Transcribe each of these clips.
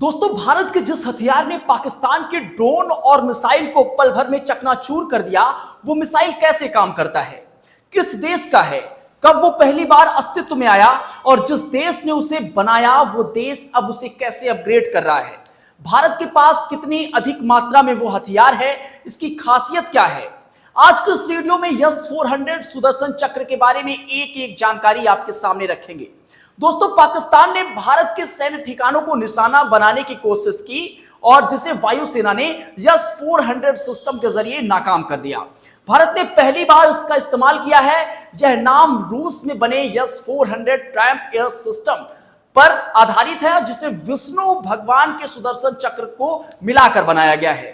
दोस्तों, भारत के जिस हथियार ने पाकिस्तान के ड्रोन और मिसाइल को पल भर में चकनाचूर कर दिया, वो मिसाइल कैसे काम करता है, किस देश का है, कब वो पहली बार अस्तित्व में आया और जिस देश ने उसे बनाया वो देश अब उसे कैसे अपग्रेड कर रहा है, भारत के पास कितनी अधिक मात्रा में वो हथियार है, इसकी खासियत क्या है। आज के इस वीडियो में यस 400 सुदर्शन चक्र के बारे में एक एक जानकारी आपके सामने रखेंगे। दोस्तों, पाकिस्तान ने भारत के सैन्य ठिकानों को निशाना बनाने की कोशिश की और जिसे वायुसेना ने यस 400 सिस्टम के जरिए नाकाम कर दिया। भारत ने पहली बार इसका इस्तेमाल किया है। यह नाम रूस में बने यस 400 ट्रायम्फ एयर सिस्टम पर आधारित है, जिसे विष्णु भगवान के सुदर्शन चक्र को मिलाकर बनाया गया है।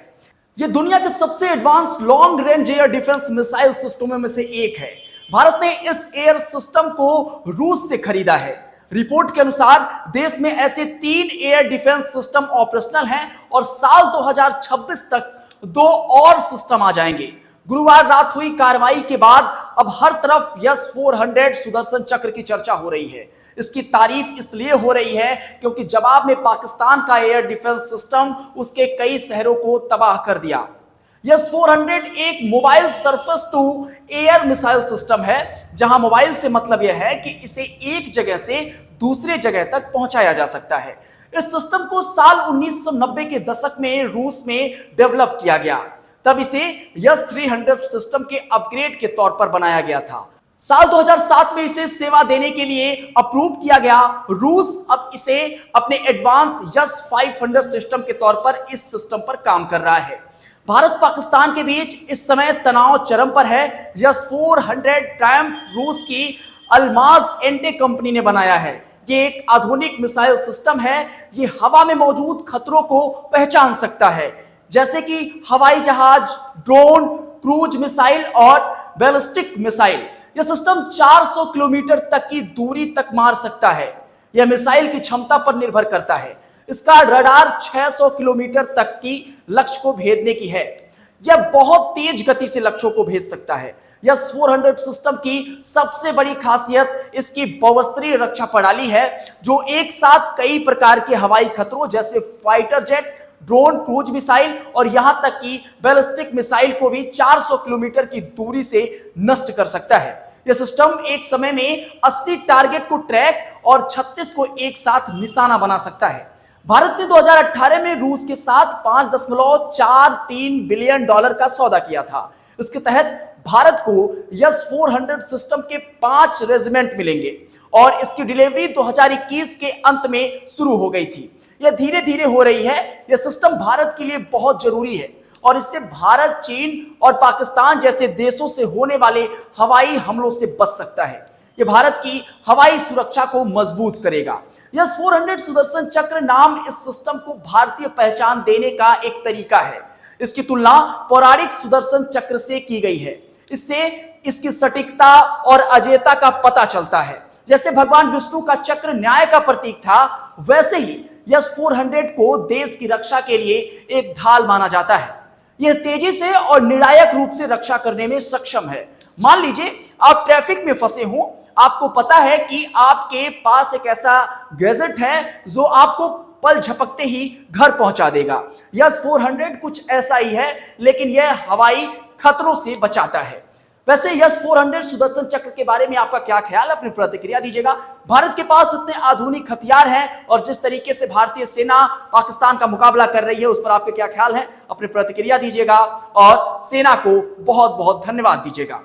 यह दुनिया के सबसे advance long range air defence missile सिस्टमों में से एक है। भारत ने इस एयर सिस्टम को रूस से खरीदा है। रिपोर्ट के अनुसार देश में ऐसे 3 एयर डिफेंस सिस्टम ऑपरेशनल हैं और साल 2026 तक 2 और सिस्टम आ जाएंगे। गुरुवार रात हुई कार्रवाई के बाद अब हर तरफ यस 400 सुदर्शन चक्र की चर्चा हो रही है। इसकी तारीफ इसलिए हो रही है क्योंकि जवाब में पाकिस्तान का एयर डिफेंस सिस्टम उसके कई शहरों को तबाह कर दिया। यस 400 एक mobile surface to air missile system है, जहां मोबाइल से मतलब यह है कि इसे एक जगह से दूसरे जगह तक पहुंचाया जा सकता है। इस सिस्टम को साल 1990 के दशक में रूस में डेवलप किया गया। तब इसे यस 300 सिस्टम के अपग्रेड के तौर पर बनाया गया था। साल 2007 में इसे सेवा देने के लिए अप्रूव किया गया। रूस अब इसे अपने एडवांस यस 500 सिस्टम के तौर पर इस सिस्टम पर काम कर रहा है। भारत पाकिस्तान के बीच इस समय तनाव चरम पर है। यस 400 ट्रायम्फ रूस की अल्माज एंटे कंपनी ने बनाया है। ये एक आधुनिक मिसाइल सिस्टम है। ये हवा में मौजूद खतरों को पहचान सकता है, जैसे कि हवाई जहाज, ड्रोन, क्रूज मिसाइल और बैलिस्टिक मिसाइल। यह सिस्टम 400 किलोमीटर तक की दूरी तक मार सकता है। यह मिसाइल की क्षमता पर निर्भर करता है। इसका रडार 600 किलोमीटर तक की लक्ष्य को भेदने की है। यह बहुत तेज गति से लक्ष्यों को भेज सकता है। यस 400 सिस्टम की सबसे बड़ी खासियत इसकी बहुस्तरीय रक्षा प्रणाली है, जो एक साथ कई प्रकार के हवाई खतरों जैसे fighter jet, drone, cruise missile और यहां तक कि बैलिस्टिक मिसाइल को भी 400 किलोमीटर की दूरी से नष्ट कर सकता है। यह सिस्टम एक समय में 80 टारगेट को ट्रैक और 36 को एक साथ निशाना बना सकता है। भारत ने 2018 में रूस के साथ $5.43 बिलियन का सौदा किया था। इसके तहत भारत को यस 400 सिस्टम के 5 रेजिमेंट मिलेंगे और इसकी डिलीवरी 2021 के अंत में शुरू हो गई थी। यह धीरे धीरे हो रही है। यह सिस्टम भारत के लिए बहुत जरूरी है और इससे भारत, चीन और पाकिस्तान जैसे देशों से होने वाले हवाई हमलों से बच सकता है। यह भारत की हवाई सुरक्षा को मजबूत करेगा। यस 400 सुदर्शन चक्र नाम इस सिस्टम को भारतीय पहचान देने का एक तरीका है। इसकी तुलना पौराणिक सुदर्शन चक्र से की गई है। इससे इसकी सटीकता और अजेयता का पता चलता है। जैसे भगवान विष्णु का चक्र न्याय का प्रतीक था, वैसे ही यस 400 को देश की रक्षा के लिए एक ढाल माना जाता है। यह तेजी से और निर्णायक रूप से रक्षा करने में सक्षम है। मान लीजिए आप ट्रैफिक में फंसे हों, आपको पता है कि आपके पास एक ऐसा गैजेट है जो आपको पल झपकते ही घर पहुंचा देगा। यस 400 कुछ ऐसा ही है, लेकिन यह हवाई खतरों से बचाता है। वैसे यस 400 सुदर्शन चक्र के बारे में आपका क्या ख्याल, अपनी प्रतिक्रिया दीजिएगा। भारत के पास इतने आधुनिक हथियार हैं और जिस तरीके से भारतीय सेना पाकिस्तान का मुकाबला कर रही है, उस पर आपके क्या ख्याल है, अपनी प्रतिक्रिया दीजिएगा और सेना को बहुत बहुत धन्यवाद दीजिएगा।